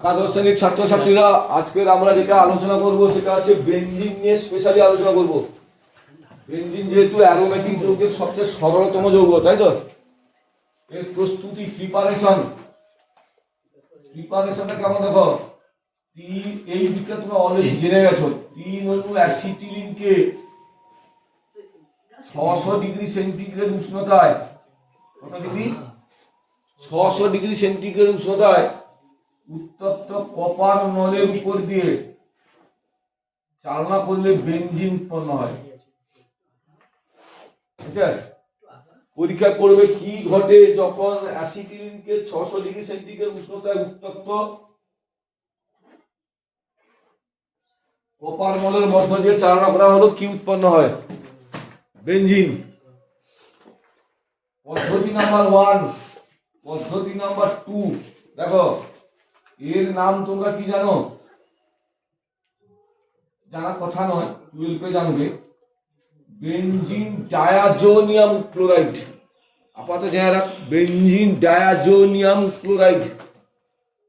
একাদশ শ্রেণীর ছাত্রছাত্রীরা, আজকের আমরা যেটা আলোচনা করব সেটা হচ্ছে বেনজিন নিয়ে স্পেশালি আলোচনা করব। বেনজিন যেহেতু অ্যারোমেটিক যৌগের সবচেয়ে সরলতম যৌগ, তাই তো? এর প্রস্তুতি প্রিপারেশনটা কেমন দেখো। এই দিকটা তোমরা অলরেডি জেনে গেছো। 3 অণু অ্যাসিটিলিনকে 600 ডিগ্রি সেন্টিগ্রেড উষ্ণতায়, কত ডিগ্রি? 600 ডিগ্রি সেন্টিগ্রেড উষ্ণতায় উত্তপ্ত কপার নলের উপর দিয়ে চালনা করলে বেনজিন উৎপন্ন হয়। আচ্ছা, পরীক্ষা করবে কি ঘটে যখন অ্যাসিটিলিনকে 600 ডিগ্রি সেন্টিগ্রেড উষ্ণতায় উত্তপ্ত কপার নলের মধ্য দিয়ে চালনা করা হলো, কি উৎপন্ন হয়? বেনজিন। পদ্ধতি নাম্বার 1, পদ্ধতি নাম্বার 2 দেখো, এর নাম তোমরা কি জানো? জানা কথা নয়, 12 জানবে। Benzene diazonium chloride. আপাতত জেনে রাখ, বেনজিন ডায়াজোনিয়াম ক্লোরাইড।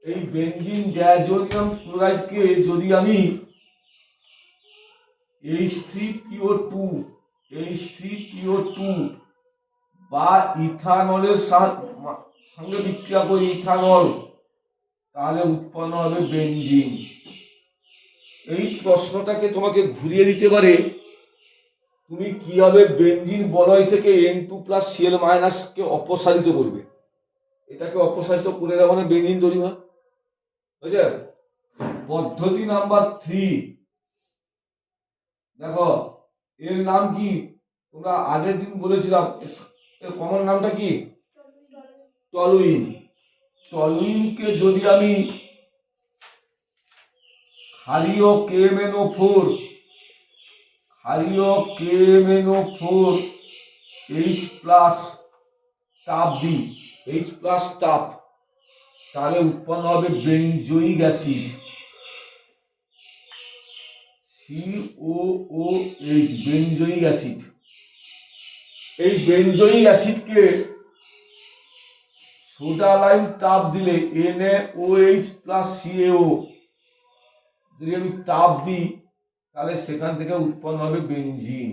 এই বেনজিন ডায়াজোনিয়াম ক্লোরাইডকে যদি আমি H3PO2 বা ইথানলের সঙ্গে বিক্রিয়া করি, ইথানল, তাহলে উৎপন্ন হবে বেনজিন। এই প্রশ্নটাকে তোমাকে ঘুরিয়ে দিতে পারে, তুমি কিভাবে বেনজিন বলয় থেকে N2+Cl- কে অপসারিত করবে। এটাকে অপসারিত করে দেওয়া মানে বেনজিন তৈরি হয়, বুঝলে? পদ্ধতি নাম্বার 3 দেখো, এর নাম কি? তোমরা আগের দিন বলেছিলাম, এর কমন নামটা কি? টলুইন। টলুইনকে যদি আমি ক্ষারীয় KMnO4 H+ তাপ দিই, H+ তাপ, তাহলে উৎপন্ন হবে benzoic acid, COOH, benzoic acid. এই বেনজোইক অ্যাসিডকে সোডা লাইম তাপ দিলে NaOH+CaO, যদি আমি তাপ দিই তাহলে সেখান থেকে উৎপন্ন হবে বেনজিন।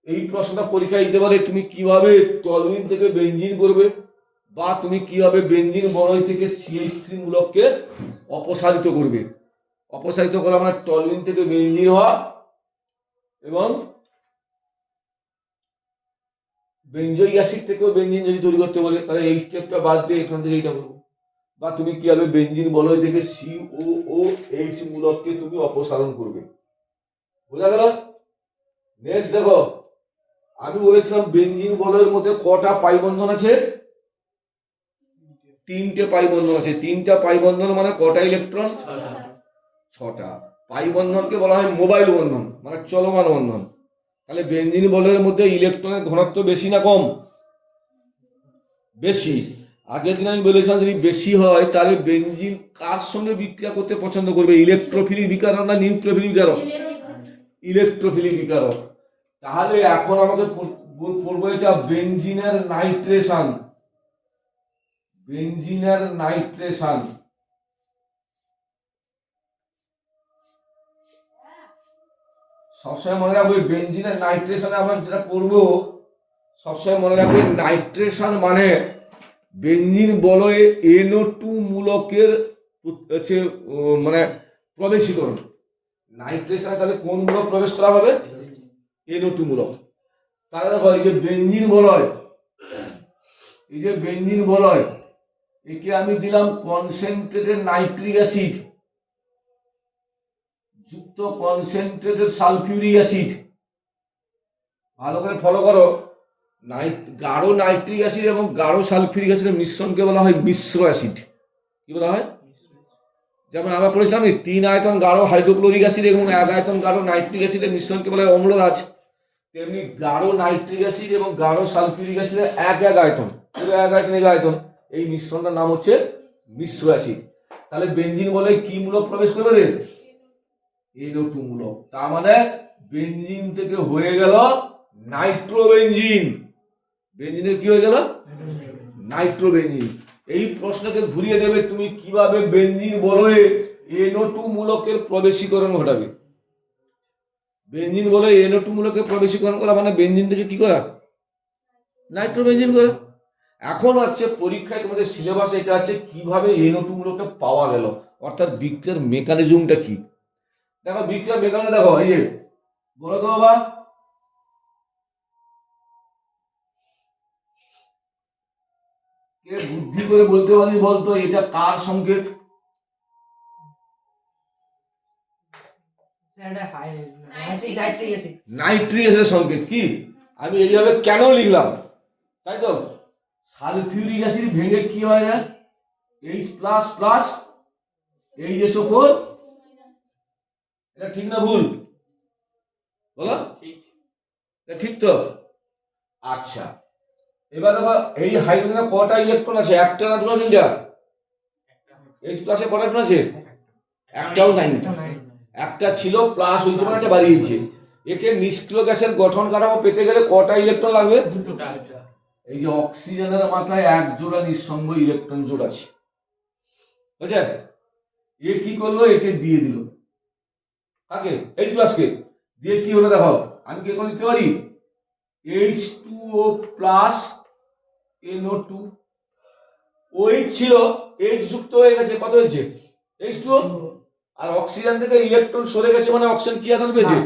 এই প্রশ্নটা পরীক্ষা দিতে পারে, তুমি কিভাবে টলুইন থেকে বেনজিন করবে, বা তুমি কিভাবে বেনজিন বলয় থেকে CH3 মূলককে অপসারিত করবে। অপসারিত করা মানে টলুইন থেকে বেনজিন হওয়া, এবং বেনজোইক অ্যাসিড থেকেও বেনজিন যদি তৈরি করতে বলে তাহলে এই স্টেপটা বাদ দিয়ে এখান থেকে এইটা করবো। বা তুমি কিভাবে বেনজিন বলয় থেকে COOH মূলককে তুমি অপসারণ করবে। বোঝা গেল? নেক্সট দেখো, আমি বলেছিলাম বেনজিন বলয়ের মধ্যে কটা পাই বন্ধন আছে? 3টে পাই বন্ধন আছে। 3টা পাই বন্ধন মানে কটা ইলেকট্রন? 6টা। পাই বন্ধনকে বলা হয় মোবাইল বন্ধন, মানে চলমান বন্ধন। তাহলে বেনজিন বলয়ের মধ্যে ইলেকট্রনের ঘনত্ব বেশি না কম? বেশি। আগের দিন আমি বলেছিলাম যদি বেশি হয় তাহলে বেনজিন কার সঙ্গে বিক্রিয়া করতে পছন্দ করবে? ইলেকট্রোফিলিক বিকারক না নিউক্লিওফিলিক বিকারক? ইলেকট্রোফিলিক বিকারক। তাহলে এখন আমাকে পড়বো এটা বেনজিনের নাইট্রেশন। বেনজিনের নাইট্রেশন। সবসময় মনে রাখবে বেনজিনের নাইট্রেশনে আমরা যেটা পড়বো, সবসময় মনে রাখবে নাইট্রেশন মানে বেনজিন বলয়ে NO2 মূলকের হচ্ছে মানে প্রবেশীকরণ। নাইট্রেশনে তাহলে কোন মূলক প্রবেশ করা হবে? NO2 মূলক। তাহলে দেখো, এই যে বেনজিন বলয়, এই যে বেনজিন বলয়, একে আমি দিলাম কনসেন্ট্রেটেড নাইট্রিক অ্যাসিড যুক্ত কনসেন্ট্রেটেড সালফিউরিক অ্যাসিড। ভালো করে ফলো করো, গাঢ় নাইট্রিক অ্যাসিড এবং গাঢ় সালফিউরিক অ্যাসিডের মিশ্রণকে বলা হয় মিশ্র অ্যাসিড। কি বলা হয়? যেমন আমরা পড়েছিলাম 3 আয়তন গাঢ় হাইড্রোক্লোরিক অ্যাসিড এবং 1 আয়তন গাঢ় নাইট্রিক অ্যাসিডের মিশ্রণকে বলা হয় অম্লরাজ। তেমনি গাঢ় নাইট্রিক অ্যাসিড এবং গাঢ় সালফিউরিক অ্যাসিডের এক আয়তন, এক আয়তন, এই মিশ্রণটার নাম হচ্ছে মিশ্র অ্যাসিড। তাহলে বেনজিন বলে কি মূলক প্রবেশ করবে রে? NO2 মূলক। তার মানে বেনজিন থেকে হয়ে গেল নাইট্রোবেনজিন। বেনজিনের কি হয়ে গেল? নাইট্রোবেনজিন। এই প্রশ্নকে ঘুরিয়ে দেবে তুমি কিভাবে বেনজিন বলয়ে NO2 মূলকের প্রবেশীকরণ ঘটাবে। বেনজিন বলে NO2 মূলকের প্রবেশীকরণ করা মানে বেনজিন থেকে কি করা, নাইট্রোবেনজিন করা। এখন আছে পরীক্ষায় তোমাদের সিলেবাসে এটা আছে কিভাবে NO2 মূলকটা পাওয়া গেল, অর্থাৎ বিক্রিয়ার মেকানিজমটা কি। দেখো বিক্রিয়ার মেকানিজম দেখো, এই যে বলো তো বাবা, কে বুদ্ধি করে বলতে পারি বলতো এটা কার সংকেত? নাইট্রিক অ্যাসিডের সংকেত। কি আমি এইভাবে কেন লিখলাম, তাই তো সালফিউরিক অ্যাসিড ভেঙে কি হয় যায়, H প্লাস প্লাস HSO4, এটা ঠিক না ভুল বলো? এটা ঠিক তো। আচ্ছা এবার দেখো এই হাইড্রোজেনে কটা ইলেকট্রন আছে, একটা না দুটো তিনটা? H প্লাসে কটা ইলেকট্রন আছে? একটাও নাই। একটা ছিল প্লাস হয়েছে মানে একটা বাড়িয়েছে। একে নিষ্ক্রিয় গ্যাসের গঠন কাঠামো পেতে গেলে কটা ইলেকট্রন লাগবে? এই যে অক্সিজেনের মাথায় এক জোড়া নিঃসঙ্গ ইলেকট্রন জোড় আছে, বুঝছে? এ কি করলো, একে দিয়ে দিল কাকে, H প্লাসকে দিয়ে কি হলো দেখো, আমি কি এখন লিখতে পারি H2O প্লাস NO2, ওই ছিল H যুক্ত হয়ে গেছে, কত হয়েছে H2O, আর অক্সিজেন থেকে ইলেকট্রন সরে গেছে মানে অক্সিজেন কি আধান পেয়েছে।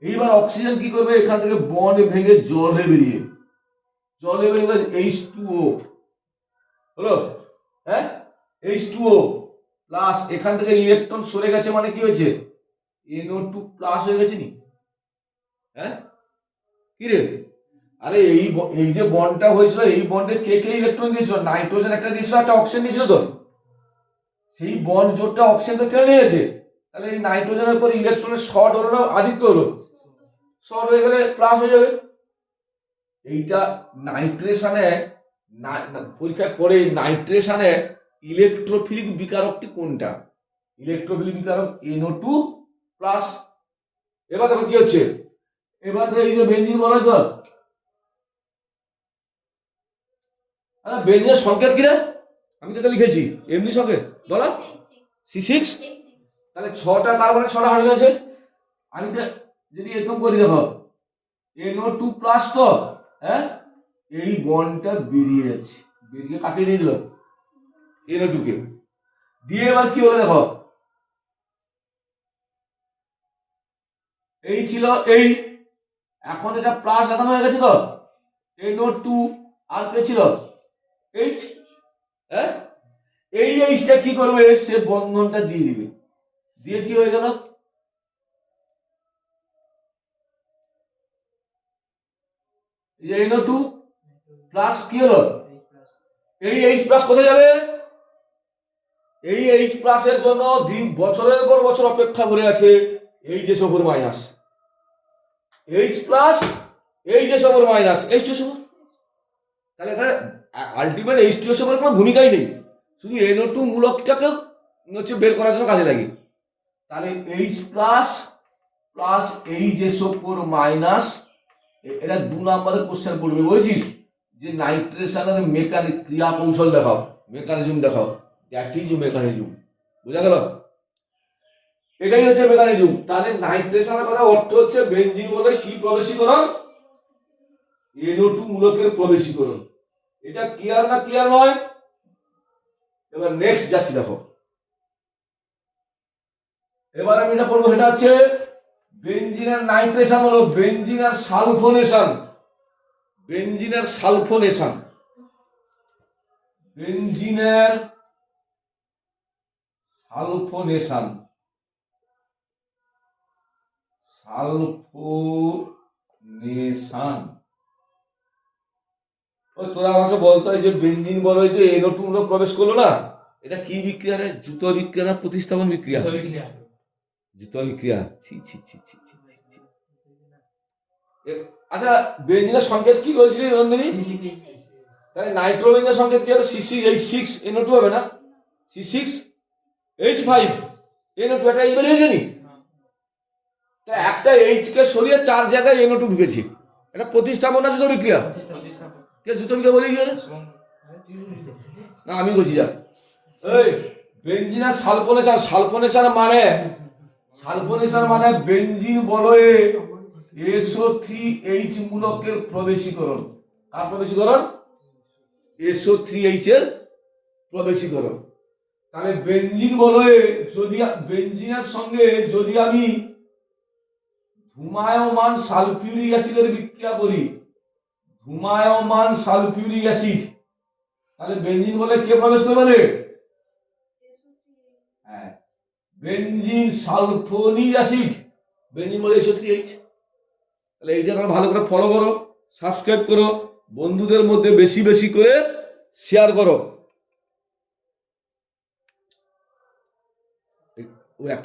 এইবার অক্সিজেন কি করবে, এখান থেকে বন্ড ভেঙে জলে বেরিয়ে গেছে H2O হলো, হ্যাঁ H2O প্লাস এখান থেকে ইলেকট্রন সরে গেছে মানে কি হয়েছে, NO2 প্লাস হয়ে গেছে নি, হ্যাঁ কি রে? আরে এই যে বন্ডটা হয়েছিল, এই বন্ডে কে কে ইলেকট্রন দিয়েছিল, নাইট্রোজেন একটা দিয়েছিল, একটা অক্সিজেন দিয়েছিল তো, সেই বন্ড জোটটা অক্সিজেনকে টেনে নিয়েছে, তাহলে এই নাইট্রোজেনের পর ইলেকট্রনের শর্ট হলো না আধিক্য হলো, শর্ট হয়ে গেলে প্লাস হয়ে যাবে। এইটা নাইট্রেশনে পরীক্ষায় পড়ে নাইট্রেশনে ইলেকট্রোফিলিক বিকারকটি কোনটা, ইলেকট্রোফিলিক বিকারক NO2 প্লাস। এবার দেখো কি হচ্ছে, এবার তো এই যে বেনজিন বলা তো, বেনজিনের সংকেত কি রে, আমি তো এটা লিখেছি এমনি সংকেত বলো C6, তাহলে 6টা কার্বনের 6টা হাইড্রোজেন আছে। আমি তো যদি এরকম করি দেখো NO2 প্লাস তো, হ্যাঁ এই বন্ডটা বেরিয়ে যাচ্ছে, বেরিয়ে কাকে দিয়ে দিল, NO2 কে দিয়ে। এবার কি হলো দেখো, এই ছিল এই, এখন এটা প্লাস আধান হয়ে গেছে তো, NO2 আর কে ছিল H, হ্যাঁ এই Hটা কি করবে, সে বন্ধনটা দিয়ে দিবে, দিয়ে কি হয়ে গেল, এই NO2 প্লাস কি হলো, এই H প্লাস কোথায় যাবে, এই H প্লাসের জন্য বছরের পর বছর অপেক্ষা করে আছে HSO4 minus, H plus HSO4 minus H2SO4, তাহলে এখানে আলটিমেট H2SO4 কোনো ভূমিকাই নেই, শুধু NO2 মূলকটাকে হচ্ছে বের করার জন্য কাজে লাগে। তাহলে H plus plus HSO4 minus, এটা 2 নম্বরের কোশ্চেন পড়বে, বুঝছিস? যে নাইট্রেশনের মেকানিক ক্রিয়া কৌশল দেখাও, মেকানিজম দেখাও, দ্যাট ইজ মেকানিজম, বুঝা গেল? এটাই হচ্ছে মেকানিজম। তাহলে নাইট্রেশনের কথা অর্থ হচ্ছে বেনজিন বলে কি প্রবেশীকরণ, NO2 মূলকের প্রবেশীকরণ। এটা ক্লিয়ার না ক্লিয়ার নয়? এবার নেক্সট যাচ্ছি দেখো, এবার আমি এটা পড়বো, সেটা হচ্ছে বেনজিনের নাইট্রেশন হলো বেনজিনের সালফোনেশন, বেনজিনের সালফোনেশন, বেনজিনের সালফোনেশন, সালফোনেশন। তোরা আমাকে বলতো যে বেনজিন বলো যে NO2 মূলক প্রবেশ করলো না, এটা কি বিক্রিয়া রে, জুত বিক্রিয়া না প্রতিস্থাপন বিক্রিয়া? জুত বিক্রিয়া। ছি ছি ছি ছি ছি ছি। আচ্ছা বেনজিনের সংকেত কি বলছিলি নন্দিনী? তাহলে নাইট্রোবেনের সংকেত কি হবে, C6H6 NO2 হবে না, C6H5 NO2, এটা এইবার হয়েছে নি, তা একটা H কে সরিয়ে তার জায়গায় NO2 ঢুকেছে, এটা প্রতিস্থাপন না জুত বিক্রিয়া? কে জুত বিক্রিয়া বলি গিয়ে, না আমি বলছি যা এই বেঞ্জিন আর সালফোনেশন মানে বেঞ্জিন বলয়ে SO3H মূলকের প্রবেশীকরণ। কার প্রবেশীকরণ? SO3H এর প্রবেশীকরণ। তাহলে বেঞ্জিন বলয়ে যদি বেঞ্জিনের সঙ্গে যদি আমি ধূমায়মান সালফিউরিক অ্যাসিডের বিক্রিয়া করি, ধূমায়মান সালফিউরিক অ্যাসিড, তাহলে বেঞ্জিন বলে কে প্রবেশ করবে রে? হ্যাঁ, বেঞ্জিন সালফোনিক অ্যাসিড, বেঞ্জিন বলে SO3H। তাহলে এইটা ভালো করে ফলো করো, সাবস্ক্রাইব করো, বন্ধুদের মধ্যে বেশি বেশি করে শেয়ার করো। ও একটা